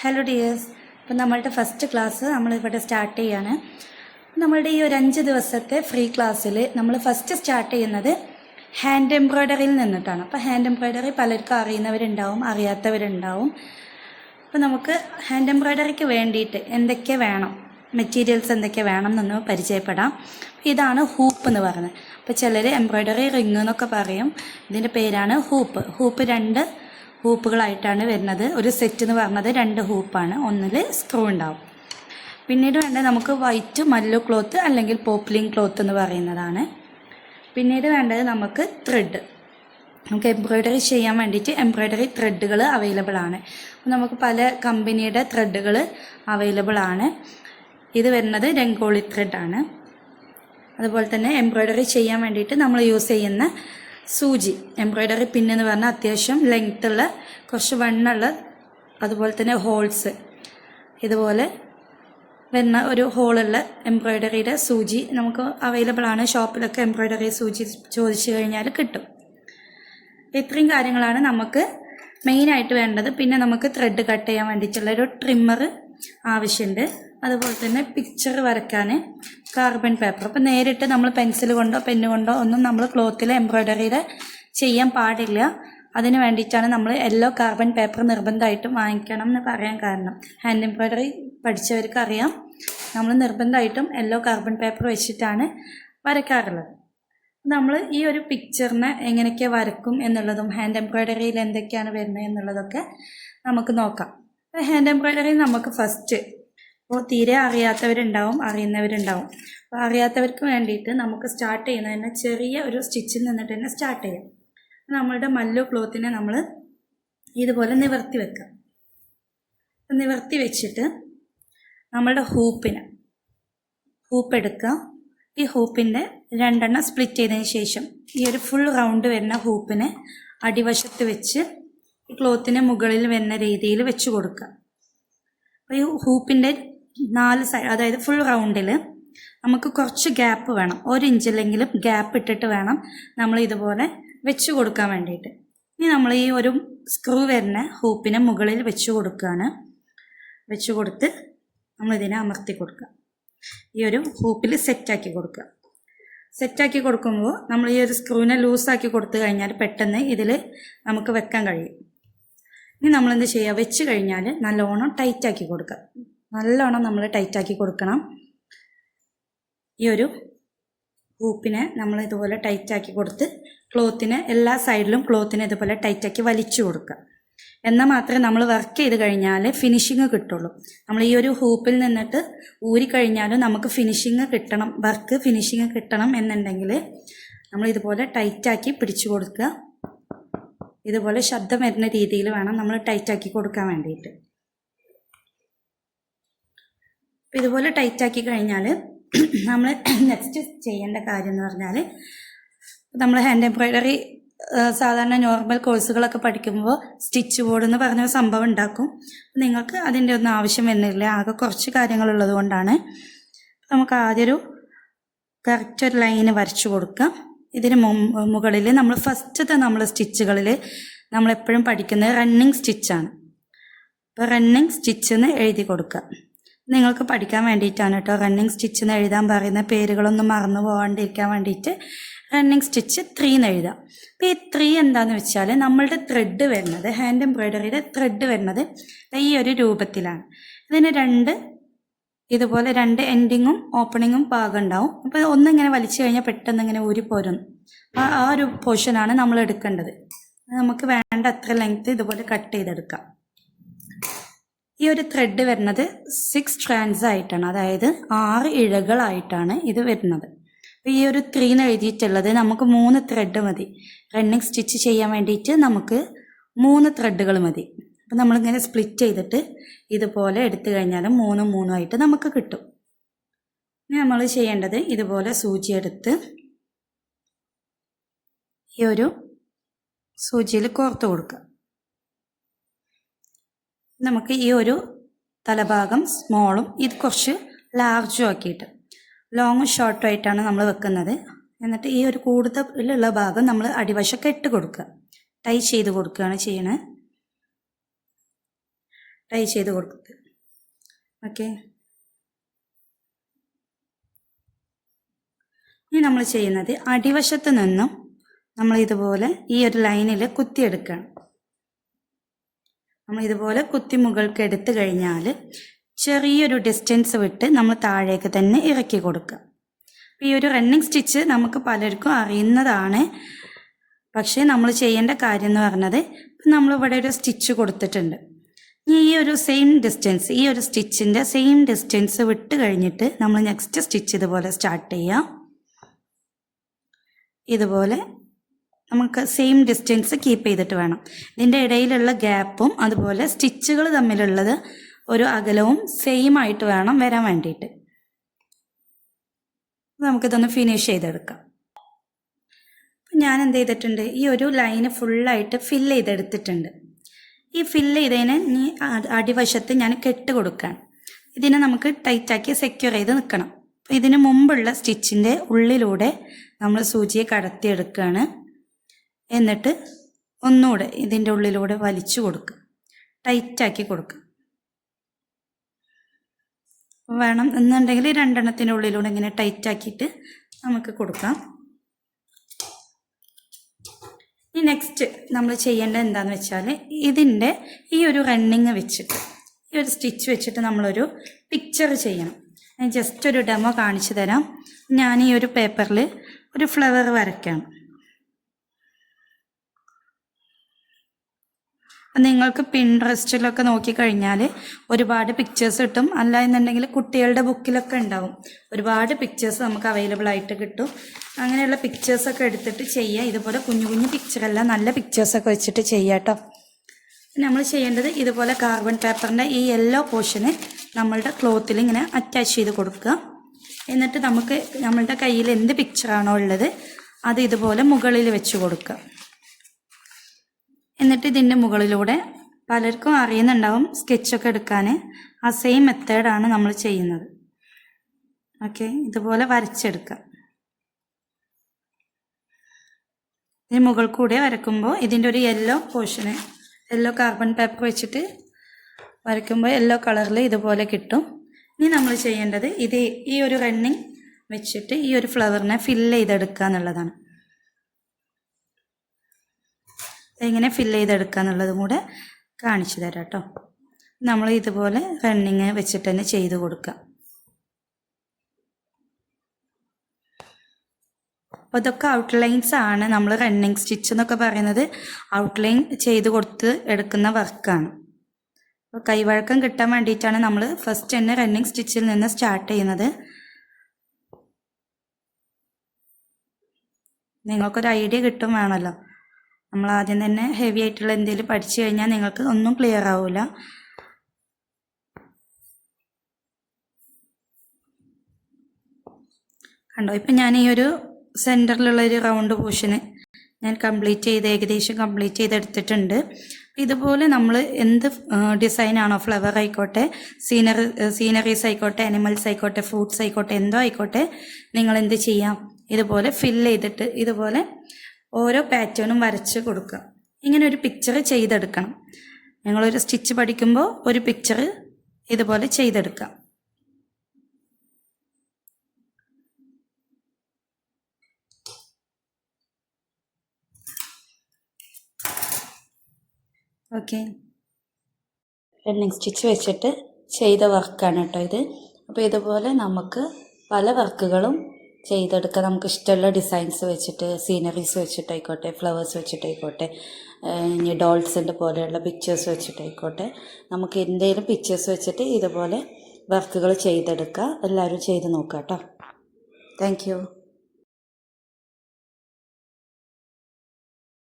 Hello dears, അപ്പോൾ നമ്മളുടെ first class നമ്മളിവിടെ സ്റ്റാർട്ട് ചെയ്യാണ്. നമ്മളുടെ ഈ ഒരു 5 ദിവസത്തെ ഫ്രീ ക്ലാസ്സിൽ നമ്മൾ ഫസ്റ്റ് സ്റ്റാർട്ട് ചെയ്യുന്നത് ഹാൻഡ് എംബ്രോയ്ഡറിയിൽ നിന്നിട്ടാണ്. അപ്പോൾ ഹാൻഡ് എംബ്രോയ്ഡറി പലർക്കും അറിയുന്നവരുണ്ടാവും, അറിയാത്തവരുണ്ടാവും. അപ്പോൾ നമുക്ക് ഹാൻഡ് എംബ്രോയ്ഡറിക്ക് വേണ്ടിയിട്ട് എന്തൊക്കെ വേണം, മെറ്റീരിയൽസ് എന്തൊക്കെ വേണം എന്നൊന്ന് പരിചയപ്പെടാം. ഇതാണ് ഹൂപ്പ് എന്ന് പറയുന്നത്. അപ്പോൾ ചിലർ എംബ്രോയ്ഡറി റിങ് എന്നൊക്കെ പറയും. ഇതിൻ്റെ പേരാണ് ഹൂപ്പ്. ഹൂപ്പ് 2 ഹൂപ്പുകളായിട്ടാണ് വരുന്നത്. ഒരു സെറ്റ് എന്ന് പറഞ്ഞത് 2 ഹൂപ്പാണ്, ഒന്നിൽ സ്ക്രൂ ഉണ്ടാവും. പിന്നീട് വേണ്ടത് നമുക്ക് വൈറ്റ് മല്ലു ക്ലോത്ത് അല്ലെങ്കിൽ പോപ്ലിൻ ക്ലോത്ത് എന്ന് പറയുന്നതാണ്. പിന്നീട് വേണ്ടത് നമുക്ക് ത്രെഡ്. നമുക്ക് എംബ്രോയ്ഡറി ചെയ്യാൻ വേണ്ടിയിട്ട് എംബ്രോയ്ഡറി ത്രെഡുകൾ അവൈലബിൾ ആണ്. നമുക്ക് പല കമ്പനിയുടെ ത്രെഡുകൾ അവൈലബിൾ ആണ്. ഇത് വരുന്നത് രംഗോളി ത്രെഡാണ്. അതുപോലെ തന്നെ എംബ്രോയ്ഡറി ചെയ്യാൻ വേണ്ടിയിട്ട് നമ്മൾ യൂസ് ചെയ്യുന്ന സൂചി, എംബ്രോയ്ഡറി പിന്നെന്ന് പറഞ്ഞാൽ അത്യാവശ്യം ലെങ്ത്തുള്ള, കുറച്ച് വണ്ണുള്ള, അതുപോലെ തന്നെ ഹോൾസ് ഇതുപോലെ വരുന്ന ഒരു ഹോളുള്ള എംബ്രോയ്ഡറിയുടെ സൂചി നമുക്ക് അവൈലബിൾ ആണ്. ഷോപ്പിലൊക്കെ എംബ്രോയ്ഡറി സൂചി ചോദിച്ചു കഴിഞ്ഞാൽ കിട്ടും. ഇത്രയും കാര്യങ്ങളാണ് നമുക്ക് മെയിനായിട്ട് വേണ്ടത്. പിന്നെ നമുക്ക് ത്രെഡ് കട്ട് ചെയ്യാൻ വേണ്ടിയിട്ടുള്ളൊരു ട്രിമ്മർ ആവശ്യമുണ്ട്. അതുപോലെ തന്നെ പിക്ചർ വരയ്ക്കാൻ കാർബൺ പേപ്പർ. അപ്പോൾ നേരിട്ട് നമ്മൾ പെൻസിൽ കൊണ്ടോ പെന്ന് കൊണ്ടോ ഒന്നും നമ്മൾ ക്ലോത്തിൽ എംബ്രോയ്ഡറിയുടെ ചെയ്യാൻ പാടില്ല. അതിന് വേണ്ടിയിട്ടാണ് നമ്മൾ യെല്ലോ കാർബൺ പേപ്പർ നിർബന്ധമായിട്ടും വാങ്ങിക്കണം എന്ന് പറയാൻ കാരണം. ഹാൻഡ് എംബ്രോയ്ഡറി പഠിച്ചവർക്ക് അറിയാം, നമ്മൾ നിർബന്ധമായിട്ടും യെല്ലോ കാർബൺ പേപ്പർ വെച്ചിട്ടാണ് വരയ്ക്കാറുള്ളത്. നമ്മൾ ഈ ഒരു പിക്ചറിനെ എങ്ങനെയൊക്കെ വരക്കും എന്നുള്ളതും ഹാൻഡ് എംബ്രോയ്ഡറിയിൽ എന്തൊക്കെയാണ് വരുന്നത് എന്നുള്ളതൊക്കെ നമുക്ക് നോക്കാം. ഹാൻഡ് എംബ്രോയ്ഡറി നമുക്ക് ഫസ്റ്റ്, അപ്പോൾ തീരെ അറിയാത്തവരുണ്ടാവും, അറിയുന്നവരുണ്ടാവും. അപ്പോൾ അറിയാത്തവർക്ക് വേണ്ടിയിട്ട് നമുക്ക് സ്റ്റാർട്ട് ചെയ്യുന്നത് തന്നെ ചെറിയ ഒരു സ്റ്റിച്ചിൽ നിന്നിട്ട് തന്നെ സ്റ്റാർട്ട് ചെയ്യാം. നമ്മളുടെ മല്ലു ക്ലോത്തിനെ നമ്മൾ ഇതുപോലെ നിവർത്തി വെക്കാം. നിവർത്തി വെച്ചിട്ട് നമ്മളുടെ ഹൂപ്പ് എടുക്കുക. ഈ ഹൂപ്പിൻ്റെ 2 എണ്ണം സ്പ്ലിറ്റ് ചെയ്തതിന് ശേഷം ഈ ഒരു ഫുൾ റൗണ്ട് വരുന്ന ഹൂപ്പിനെ അടിവശത്ത് വെച്ച് ഈ ക്ലോത്തിന് മുകളിൽ വരുന്ന രീതിയിൽ വെച്ച് കൊടുക്കുക. അപ്പോൾ ഈ ഹൂപ്പിൻ്റെ 4 സൈഡ്, അതായത് ഫുൾ റൗണ്ടിൽ നമുക്ക് കുറച്ച് ഗ്യാപ്പ് വേണം. 1 ഇഞ്ചിലെങ്കിലും ഗ്യാപ്പ് ഇട്ടിട്ട് വേണം നമ്മൾ ഇതുപോലെ വെച്ച് കൊടുക്കാൻ വേണ്ടിയിട്ട്. ഇനി നമ്മൾ ഈ ഒരു സ്ക്രൂ വരുന്ന ഹൂപ്പിനെ മുകളിൽ വെച്ച് കൊടുക്കുകയാണ്. വെച്ച് കൊടുത്ത് നമ്മളിതിനെ അമർത്തി കൊടുക്കുക. ഈ ഒരു ഹൂപ്പിൽ സെറ്റാക്കി കൊടുക്കുക. സെറ്റാക്കി കൊടുക്കുമ്പോൾ നമ്മൾ ഈ ഒരു സ്ക്രൂവിനെ ലൂസാക്കി കൊടുത്തു കഴിഞ്ഞാൽ പെട്ടെന്ന് ഇതിൽ നമുക്ക് വെക്കാൻ കഴിയും. ഇനി നമ്മളെന്ത് ചെയ്യുക, വെച്ച് കഴിഞ്ഞാൽ നല്ലോണം ടൈറ്റാക്കി കൊടുക്കുക. നല്ലോണം നമ്മൾ ടൈറ്റാക്കി കൊടുക്കണം. ഈ ഒരു ഹൂപ്പിനെ നമ്മൾ ഇതുപോലെ ടൈറ്റാക്കി കൊടുത്ത് ക്ലോത്തിന് എല്ലാ സൈഡിലും ക്ലോത്തിനെ ഇതുപോലെ ടൈറ്റാക്കി വലിച്ചു കൊടുക്കുക. എന്നാൽ മാത്രമേ നമ്മൾ വർക്ക് ചെയ്ത് കഴിഞ്ഞാൽ ഫിനിഷിങ് കിട്ടുള്ളൂ. നമ്മൾ ഈ ഒരു ഹൂപ്പിൽ നിന്നിട്ട് ഊരിക്കഴിഞ്ഞാലും നമുക്ക് ഫിനിഷിങ് കിട്ടണം, വർക്ക് ഫിനിഷിങ് കിട്ടണം എന്നുണ്ടെങ്കിൽ നമ്മൾ ഇതുപോലെ ടൈറ്റാക്കി പിടിച്ചു കൊടുക്കുക. ഇതുപോലെ ശബ്ദം വരുന്ന രീതിയിൽ വേണം നമ്മൾ ടൈറ്റാക്കി കൊടുക്കാൻ വേണ്ടിയിട്ട്. ഇതുപോലെ ടൈറ്റാക്കി കഴിഞ്ഞാൽ നമ്മൾ നെക്സ്റ്റ് ചെയ്യേണ്ട കാര്യം എന്ന് പറഞ്ഞാൽ, നമ്മൾ ഹാൻഡ് എംബ്രോയ്ഡറി സാധാരണ നോർമൽ കോഴ്സുകളൊക്കെ പഠിക്കുമ്പോൾ സ്റ്റിച്ച് ബോർഡ് എന്ന് പറഞ്ഞ സംഭവം ഉണ്ടാക്കും. നിങ്ങൾക്ക് അതിൻ്റെ ഒന്നും ആവശ്യം വരുന്നില്ല, ആകെ കുറച്ച് കാര്യങ്ങളുള്ളത് കൊണ്ടാണ്. നമുക്ക് ആദ്യം ഒരു കറക്റ്റ് ഒരു ലൈന് വരച്ചു കൊടുക്കാം. ഇതിന് മുകളിൽ നമ്മൾ ഫസ്റ്റത്തെ നമ്മൾ സ്റ്റിച്ചുകളിൽ നമ്മളെപ്പോഴും പഠിക്കുന്നത് റണ്ണിങ് സ്റ്റിച്ചാണ്. അപ്പോൾ റണ്ണിങ് സ്റ്റിച്ചെന്ന് എഴുതി കൊടുക്കുക. നിങ്ങൾക്ക് പഠിക്കാൻ വേണ്ടിയിട്ടാണ് കേട്ടോ റണ്ണിങ് സ്റ്റിച്ചെന്ന് എഴുതാൻ പറയുന്ന. പേരുകളൊന്നും മറന്നു പോകാണ്ടിരിക്കാൻ വേണ്ടിയിട്ട് റണ്ണിങ് സ്റ്റിച്ച് 3 എന്ന് എഴുതാം. അപ്പോൾ ഈ 3 എന്താണെന്ന് വെച്ചാൽ നമ്മളുടെ ത്രെഡ് വരുന്നത്, ഹാൻഡ് എംബ്രോയ്ഡറിയുടെ ത്രെഡ് വരുന്നത് ഈ ഒരു രൂപത്തിലാണ്. ഇതിന് ഇതുപോലെ 2 എൻഡിങ്ങും ഓപ്പണിങ്ങും ഭാഗം ഉണ്ടാവും. അപ്പോൾ ഒന്നിങ്ങനെ വലിച്ചു കഴിഞ്ഞാൽ പെട്ടെന്ന് ഇങ്ങനെ ഊരിപ്പോരും. ആ ഒരു പോർഷനാണ് നമ്മൾ എടുക്കേണ്ടത്. നമുക്ക് വേണ്ട അത്ര ലെങ്ത്ത് ഇതുപോലെ കട്ട് ചെയ്തെടുക്കാം. ഈ ഒരു ത്രെഡ് വരുന്നത് 6 സ്ട്രാൻഡ്സ് ആയിട്ടാണ്, അതായത് 6 ഇഴകളായിട്ടാണ് ഇത് വരുന്നത്. അപ്പോൾ ഈ ഒരു 3 എന്ന് എഴുതിയിട്ടുള്ളത് നമുക്ക് 3 ത്രെഡ് മതി. റണ്ണിങ് സ്റ്റിച്ച് ചെയ്യാൻ വേണ്ടിയിട്ട് നമുക്ക് 3 ത്രെഡുകൾ മതി. അപ്പോൾ നമ്മളിങ്ങനെ സ്പ്ലിറ്റ് ചെയ്തിട്ട് ഇതുപോലെ എടുത്തു കഴിഞ്ഞാൽ 3 3 ആയിട്ട് നമുക്ക് കിട്ടും. ഇനി നമ്മൾ ചെയ്യേണ്ടത് ഇതുപോലെ സൂചി എടുത്ത് ഈ ഒരു സൂചിയിൽ കോർത്ത് കൊടുക്കുക. നമുക്ക് ഈ ഒരു തലഭാഗം സ്മോളും ഇത് കുറച്ച് ലാർജും ആക്കിയിട്ട് ലോങ്ങും ഷോർട്ടും ആയിട്ടാണ് നമ്മൾ വെക്കുന്നത്. എന്നിട്ട് ഈ ഒരു കൂടുതലുള്ള ഭാഗം നമ്മൾ അടിവശമൊക്കെ ഇട്ട് കൊടുക്കുക, ടൈ ചെയ്ത് കൊടുക്കുകയാണ് ചെയ്യണത്. ടൈ ചെയ്ത് കൊടുക്കുക. ഓക്കെ, ഇനി നമ്മൾ ചെയ്യുന്നത് അടിവശത്ത് നിന്നും നമ്മൾ ഇതുപോലെ ഈ ഒരു ലൈനിൽ കുത്തിയെടുക്കണം. നമ്മൾ ഇതുപോലെ കുത്തി മുകൾക്ക് എടുത്തു കഴിഞ്ഞാൽ ചെറിയൊരു ഡിസ്റ്റൻസ് വിട്ട് നമ്മൾ താഴേക്ക് തന്നെ ഇറക്കി കൊടുക്കുക. ഈ ഒരു റണ്ണിങ് സ്റ്റിച്ച് നമുക്ക് പലർക്കും അറിയുന്നതാണ്. പക്ഷേ നമ്മൾ ചെയ്യേണ്ട കാര്യം എന്ന് പറഞ്ഞത് നമ്മളിവിടെ ഒരു സ്റ്റിച്ച് കൊടുത്തിട്ടുണ്ട്. ഈ ഒരു സെയിം ഡിസ്റ്റൻസ്, ഈ ഒരു സ്റ്റിച്ചിൻ്റെ സെയിം ഡിസ്റ്റൻസ് വിട്ട് കഴിഞ്ഞിട്ട് നമ്മൾ നെക്സ്റ്റ് സ്റ്റിച്ച് ഇതുപോലെ സ്റ്റാർട്ട് ചെയ്യാം. ഇതുപോലെ നമുക്ക് സെയിം ഡിസ്റ്റൻസ് കീപ്പ് ചെയ്തിട്ട് വേണം. ഇതിൻ്റെ ഇടയിലുള്ള ഗ്യാപ്പും അതുപോലെ സ്റ്റിച്ചുകൾ തമ്മിലുള്ളത് ഒരു അകലവും സെയിം ആയിട്ട് വേണം വരാൻ വേണ്ടിയിട്ട്. നമുക്കിതൊന്ന് ഫിനിഷ് ചെയ്തെടുക്കാം. ഞാൻ എന്ത് ചെയ്തിട്ടുണ്ട്, ഈ ഒരു ലൈന് ഫുള്ളായിട്ട് ഫില്ല് ചെയ്തെടുത്തിട്ടുണ്ട്. ഈ ഫില്ല് ചെയ്തതിന് ഇനി അടിവശത്ത് ഞാൻ കെട്ട് കൊടുക്കുകയാണ്. ഇതിനെ നമുക്ക് ടൈറ്റാക്കി സെക്യൂർ ചെയ്ത് നിൽക്കണം. അപ്പോൾ ഇതിന് മുമ്പുള്ള സ്റ്റിച്ചിൻ്റെ ഉള്ളിലൂടെ നമ്മൾ സൂചിയെ കടത്തിയെടുക്കുകയാണ്. എന്നിട്ട് ഒന്നുകൂടെ ഇതിൻ്റെ ഉള്ളിലൂടെ വലിച്ചു കൊടുക്കുക, ടൈറ്റാക്കി കൊടുക്കുക. വേണം എന്നുണ്ടെങ്കിൽ രണ്ടെണ്ണത്തിൻ്റെ ഉള്ളിലൂടെ ഇങ്ങനെ ടൈറ്റാക്കിയിട്ട് നമുക്ക് കൊടുക്കാം. ഇനി നെക്സ്റ്റ് നമ്മൾ ചെയ്യേണ്ടത് എന്താണെന്ന് വെച്ചാൽ ഇതിൻ്റെ ഈ ഒരു റണ്ണിങ് വെച്ചിട്ട്, ഈ ഒരു സ്റ്റിച്ച് വെച്ചിട്ട് നമ്മളൊരു പിക്ചർ ചെയ്യണം. ഞാൻ ജസ്റ്റ് ഒരു ഡെമോ കാണിച്ചു തരാം. ഞാൻ ഈ ഒരു പേപ്പറിൽ ഒരു ഫ്ലവർ വരയ്ക്കണം. നിങ്ങൾക്ക് പിൻട്രസ്റ്റിലൊക്കെ നോക്കിക്കഴിഞ്ഞാൽ ഒരുപാട് പിക്ചേഴ്സ് കിട്ടും. അല്ല എന്നുണ്ടെങ്കിൽ കുട്ടികളുടെ ബുക്കിലൊക്കെ ഉണ്ടാവും, ഒരുപാട് പിക്ചേഴ്സ് നമുക്ക് അവൈലബിൾ ആയിട്ട് കിട്ടും. അങ്ങനെയുള്ള പിക്ചേഴ്സൊക്കെ എടുത്തിട്ട് ചെയ്യുക. ഇതുപോലെ കുഞ്ഞു കുഞ്ഞു പിക്ചറല്ല, നല്ല പിക്ചേഴ്സൊക്കെ വെച്ചിട്ട് ചെയ്യുക കേട്ടോ. നമ്മൾ ചെയ്യേണ്ടത് ഇതുപോലെ കാർബൺ പേപ്പറിൻ്റെ ഈ യെല്ലോ പോർഷന് നമ്മളുടെ ക്ലോത്തിൽ ഇങ്ങനെ അറ്റാച്ച് ചെയ്ത് കൊടുക്കുക. എന്നിട്ട് നമുക്ക് നമ്മളുടെ കയ്യിൽ എന്ത് പിക്ചറാണോ ഉള്ളത് അത് ഇതുപോലെ മുകളിൽ വെച്ച് കൊടുക്കുക. എന്നിട്ട് ഇതിൻ്റെ മുകളിലൂടെ പലർക്കും അറിയുന്നുണ്ടാവും സ്കെച്ചൊക്കെ എടുക്കാൻ. ആ സെയിം മെത്തേഡാണ് നമ്മൾ ചെയ്യുന്നത്. ഓക്കെ, ഇതുപോലെ വരച്ചെടുക്കുക. ഇതിന് മുകൾ കൂടെ വരയ്ക്കുമ്പോൾ ഇതിൻ്റെ ഒരു യെല്ലോ പോർഷന്, യെല്ലോ കാർബൺ പേപ്പർ വെച്ചിട്ട് വരയ്ക്കുമ്പോൾ യെല്ലോ കളറിൽ ഇതുപോലെ കിട്ടും. ഇനി നമ്മൾ ചെയ്യേണ്ടത് ഈ ഒരു റണ്ണിങ് വെച്ചിട്ട് ഈ ഒരു ഫ്ലവറിനെ ഫില്ല് ചെയ്തെടുക്കുക എന്നുള്ളതാണ്. എങ്ങനെ ഫില്ല് ചെയ്തെടുക്കുക എന്നുള്ളതും കൂടെ കാണിച്ചു തരാം കേട്ടോ. നമ്മൾ ഇതുപോലെ റണ്ണിങ് വെച്ചിട്ട് തന്നെ ചെയ്ത് കൊടുക്കുക. അപ്പോൾ ഇതൊക്കെ ഔട്ട്ലൈൻസ് ആണ്. നമ്മൾ റണ്ണിങ് സ്റ്റിച്ച് എന്നൊക്കെ പറയുന്നത് ഔട്ട്ലൈൻ ചെയ്ത് കൊടുത്ത് എടുക്കുന്ന വർക്കാണ്. അപ്പോൾ കൈവഴക്കം കിട്ടാൻ വേണ്ടിയിട്ടാണ് നമ്മൾ ഫസ്റ്റ് തന്നെ റണ്ണിങ് സ്റ്റിച്ചിൽ നിന്ന് സ്റ്റാർട്ട് ചെയ്യുന്നത്. നിങ്ങൾക്കൊരു ഐഡിയ കിട്ടും വേണമല്ലോ. നമ്മൾ ആദ്യം തന്നെ ഹെവി ആയിട്ടുള്ള എന്തെങ്കിലും പഠിച്ചു കഴിഞ്ഞാൽ നിങ്ങൾക്ക് ഒന്നും ക്ലിയർ ആവില്ല. കണ്ടോ, ഇപ്പം ഞാൻ ഈ ഒരു സെൻറ്ററിലുള്ളൊരു റൗണ്ട് പോർഷന് ഞാൻ ഏകദേശം കംപ്ലീറ്റ് ചെയ്തെടുത്തിട്ടുണ്ട്. ഇതുപോലെ നമ്മൾ എന്ത് ഡിസൈനാണോ, ഫ്ലവർ ആയിക്കോട്ടെ, സീനറീസ് ആയിക്കോട്ടെ, അനിമൽസ് ആയിക്കോട്ടെ, ഫ്രൂട്ട്സ് ആയിക്കോട്ടെ, എന്തോ ആയിക്കോട്ടെ, നിങ്ങൾ എന്ത് ചെയ്യാം, ഇതുപോലെ ഫില്ല് ചെയ്തിട്ട് ഇതുപോലെ ഓരോ പാറ്റേണും വരച്ച് കൊടുക്കുക. ഇങ്ങനെ ഒരു പിക്ചർ ചെയ്തെടുക്കണം. ഞങ്ങളൊരു സ്റ്റിച്ച് പഠിക്കുമ്പോൾ ഒരു പിക്ചർ ഇതുപോലെ ചെയ്തെടുക്കാം. ഓക്കെ, റണ്ണിങ് സ്റ്റിച്ച് വെച്ചിട്ട് ചെയ്ത വർക്കാണ് കേട്ടോ ഇത്. അപ്പോൾ ഇതുപോലെ നമുക്ക് പല വർക്കുകളും ചെയ്തെടുക്കാം. നമുക്ക് ഇഷ്ടമുള്ള ഡിസൈൻസ് വെച്ചിട്ട്, സീനറീസ് വെച്ചിട്ടായിക്കോട്ടെ, ഫ്ലവേഴ്സ് വെച്ചിട്ടായിക്കോട്ടെ, ഇനി ഡോൾസിൻ്റെ പോലെയുള്ള പിക്ചേഴ്സ് വെച്ചിട്ടായിക്കോട്ടെ, നമുക്ക് എന്തെങ്കിലും പിക്ചേഴ്സ് വെച്ചിട്ട് ഇതുപോലെ വർക്കുകൾ ചെയ്തെടുക്കുക. എല്ലാവരും ചെയ്ത് നോക്കാം കേട്ടോ. Thank you.